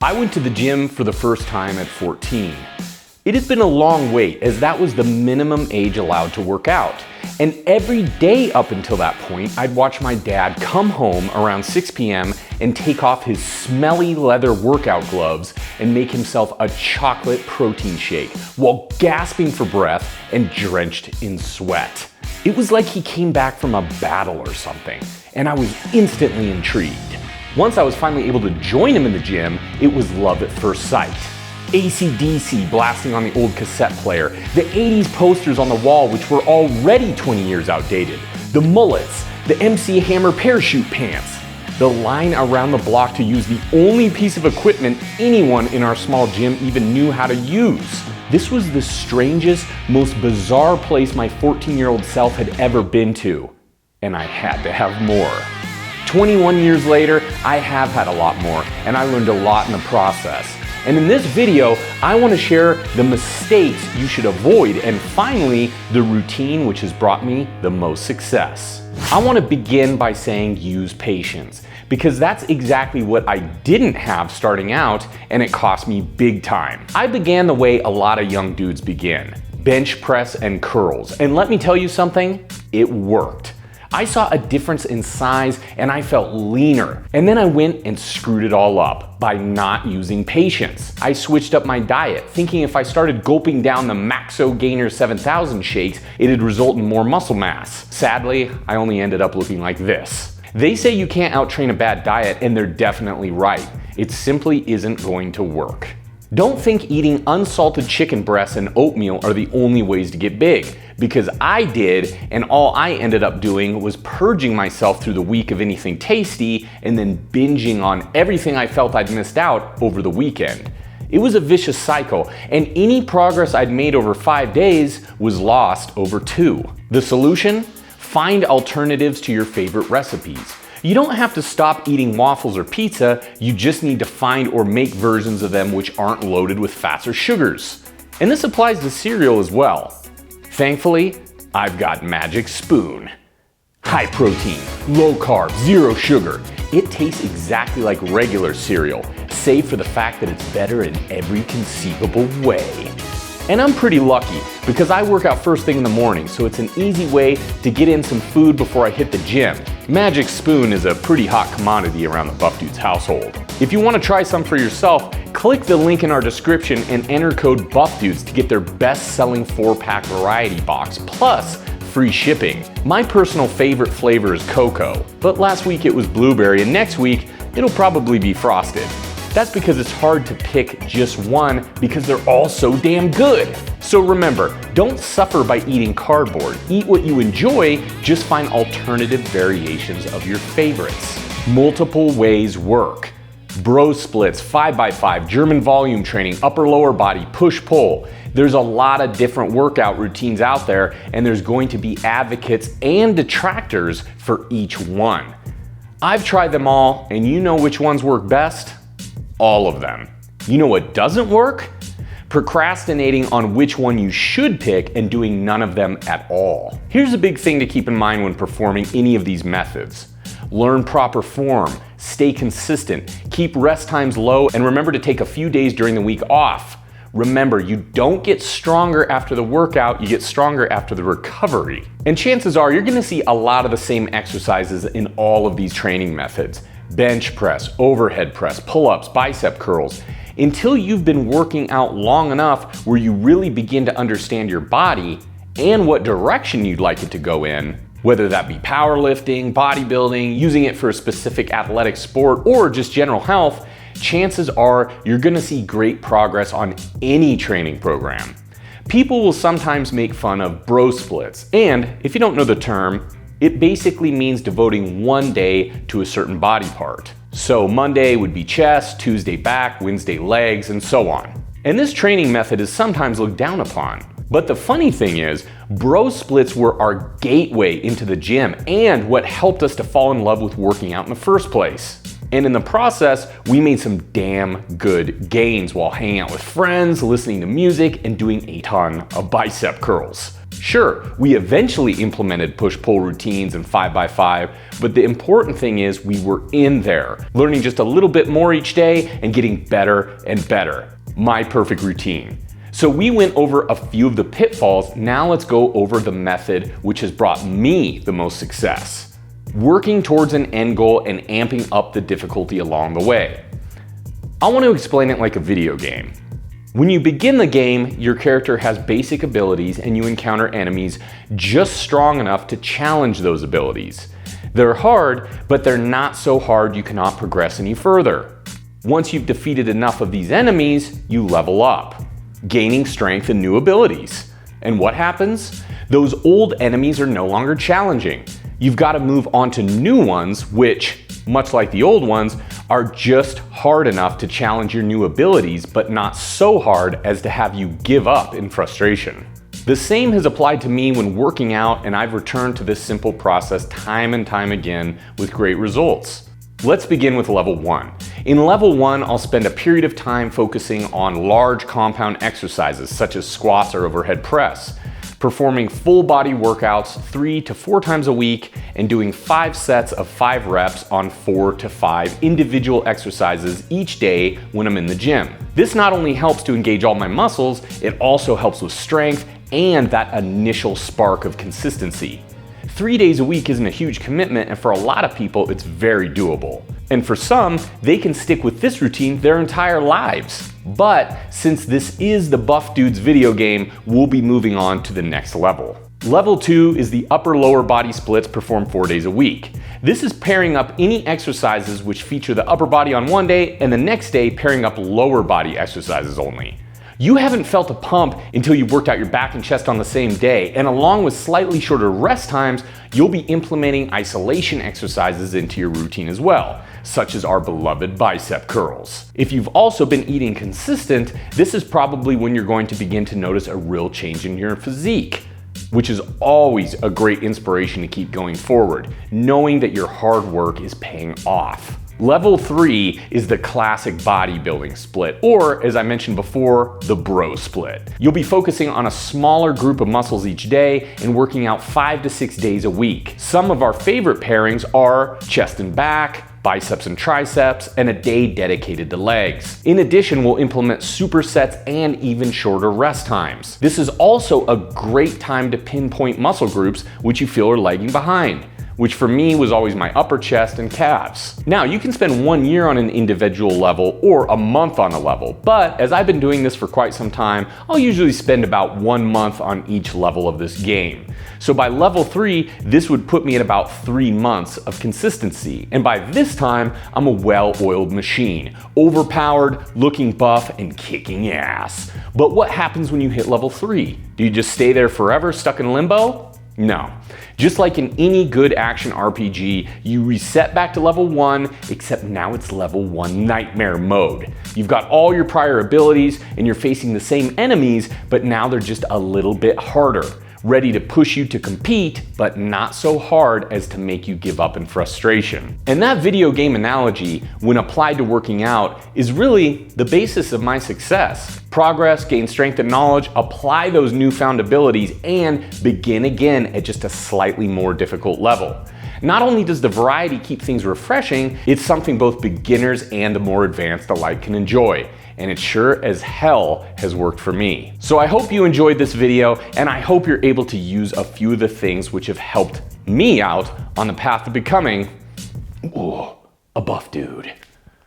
I went to the gym for the first time at 14. It had been a long wait, as that was the minimum age allowed to work out. And every day up until that point, I'd watch my dad come home around 6 p.m. and take off his smelly leather workout gloves and make himself a chocolate protein shake while gasping for breath and drenched in sweat. It was like he came back from a battle or something, and I was instantly intrigued. Once I was finally able to join him in the gym, it was love at first sight. AC/DC blasting on the old cassette player, the 80s posters on the wall which were already 20 years outdated, the mullets, the MC Hammer parachute pants, the line around the block to use the only piece of equipment anyone in our small gym even knew how to use. This was the strangest, most bizarre place my 14-year-old self had ever been to, and I had to have more. 21 years later, I have had a lot more, and I learned a lot in the process. And in this video, I want to share the mistakes you should avoid, and finally, the routine which has brought me the most success. I want to begin by saying use patience, because that's exactly what I didn't have starting out, and it cost me big time. I began the way a lot of young dudes begin: bench press and curls. And let me tell you something, it worked. I saw a difference in size and I felt leaner. And then I went and screwed it all up by not using patience. I switched up my diet, thinking if I started gulping down the Maxo Gainer 7000 shakes, it'd result in more muscle mass. Sadly, I only ended up looking like this. They say you can't out-train a bad diet, and they're definitely right. It simply isn't going to work. Don't think eating unsalted chicken breasts and oatmeal are the only ways to get big, because I did, and all I ended up doing was purging myself through the week of anything tasty and then binging on everything I felt I'd missed out over the weekend. It was a vicious cycle, and any progress I'd made over 5 days was lost over 2. The solution? Find alternatives to your favorite recipes. You don't have to stop eating waffles or pizza, you just need to find or make versions of them which aren't loaded with fats or sugars. And this applies to cereal as well. Thankfully, I've got Magic Spoon. High protein, low carb, zero sugar. It tastes exactly like regular cereal, save for the fact that it's better in every conceivable way. And I'm pretty lucky, because I work out first thing in the morning, so it's an easy way to get in some food before I hit the gym. Magic Spoon is a pretty hot commodity around the Buff Dudes household. If you want to try some for yourself, click the link in our description and enter code BUFFDUDES to get their best-selling 4-pack variety box, plus free shipping. My personal favorite flavor is cocoa, but last week it was blueberry, and next week it'll probably be frosted. That's because it's hard to pick just one, because they're all so damn good. So remember, don't suffer by eating cardboard. Eat what you enjoy, just find alternative variations of your favorites. Multiple ways work. Bro splits, 5x5, German volume training, upper lower body, push-pull. There's a lot of different workout routines out there, and there's going to be advocates and detractors for each one. I've tried them all, and you know which ones work best? All of them. You know what doesn't work? Procrastinating on which one you should pick and doing none of them at all. Here's a big thing to keep in mind when performing any of these methods. Learn proper form, stay consistent, keep rest times low, and remember to take a few days during the week off. Remember, you don't get stronger after the workout, you get stronger after the recovery. And chances are you're gonna see a lot of the same exercises in all of these training methods. Bench press, overhead press, pull-ups, bicep curls, until you've been working out long enough where you really begin to understand your body and what direction you'd like it to go in, whether that be powerlifting, bodybuilding, using it for a specific athletic sport, or just general health. Chances are you're gonna see great progress on any training program. People will sometimes make fun of bro splits, and if you don't know the term, it basically means devoting one day to a certain body part. So Monday would be chest, Tuesday back, Wednesday legs, and so on. And this training method is sometimes looked down upon. But the funny thing is, bro splits were our gateway into the gym and what helped us to fall in love with working out in the first place. And in the process, we made some damn good gains while hanging out with friends, listening to music, and doing a ton of bicep curls. Sure, we eventually implemented push-pull routines and 5x5, but the important thing is we were in there, learning just a little bit more each day and getting better and better. My perfect routine. So we went over a few of the pitfalls. Now let's go over the method which has brought me the most success. Working towards an end goal and amping up the difficulty along the way. I want to explain it like a video game. When you begin the game, your character has basic abilities and you encounter enemies just strong enough to challenge those abilities. They're hard, but they're not so hard you cannot progress any further. Once you've defeated enough of these enemies, you level up, gaining strength and new abilities. And what happens? Those old enemies are no longer challenging. You've got to move on to new ones, which, much like the old ones, are just hard enough to challenge your new abilities, but not so hard as to have you give up in frustration. The same has applied to me when working out, and I've returned to this simple process time and time again with great results. Let's begin with level 1. In level 1, I'll spend a period of time focusing on large compound exercises such as squats or overhead press, performing full body workouts 3 to 4 times a week and doing 5 sets of 5 reps on 4 to 5 individual exercises each day when I'm in the gym. This not only helps to engage all my muscles, it also helps with strength and that initial spark of consistency. 3 days a week isn't a huge commitment, and for a lot of people, it's very doable. And for some, they can stick with this routine their entire lives. But since this is the Buff Dudes video game, we'll be moving on to the next level. Level 2 is the upper-lower body splits performed 4 days a week. This is pairing up any exercises which feature the upper body on one day and the next day pairing up lower body exercises only. You haven't felt a pump until you've worked out your back and chest on the same day, and along with slightly shorter rest times, you'll be implementing isolation exercises into your routine as well, such as our beloved bicep curls. If you've also been eating consistent, this is probably when you're going to begin to notice a real change in your physique, which is always a great inspiration to keep going forward, knowing that your hard work is paying off. Level 3 is the classic bodybuilding split, or as I mentioned before, the bro split. You'll be focusing on a smaller group of muscles each day and working out 5 to 6 days a week. Some of our favorite pairings are chest and back, biceps and triceps, and a day dedicated to legs. In addition, we'll implement supersets and even shorter rest times. This is also a great time to pinpoint muscle groups which you feel are lagging behind, which for me was always my upper chest and calves. Now, you can spend 1 year on an individual level or a month on a level, but as I've been doing this for quite some time, I'll usually spend about 1 month on each level of this game. So by level 3, this would put me at about 3 months of consistency. And by this time, I'm a well-oiled machine, overpowered, looking buff, and kicking ass. But what happens when you hit level 3? Do you just stay there forever, stuck in limbo? No. Just like in any good action RPG, you reset back to level 1, except now it's level 1 nightmare mode. You've got all your prior abilities and you're facing the same enemies, but now they're just a little bit harder, ready to push you to compete, but not so hard as to make you give up in frustration. And that video game analogy, when applied to working out, is really the basis of my success. Progress, gain strength and knowledge, apply those newfound abilities, and begin again at just a slightly more difficult level. Not only does the variety keep things refreshing, it's something both beginners and the more advanced alike can enjoy. And it sure as hell has worked for me. So I hope you enjoyed this video, and I hope you're able to use a few of the things which have helped me out on the path to becoming a buff dude.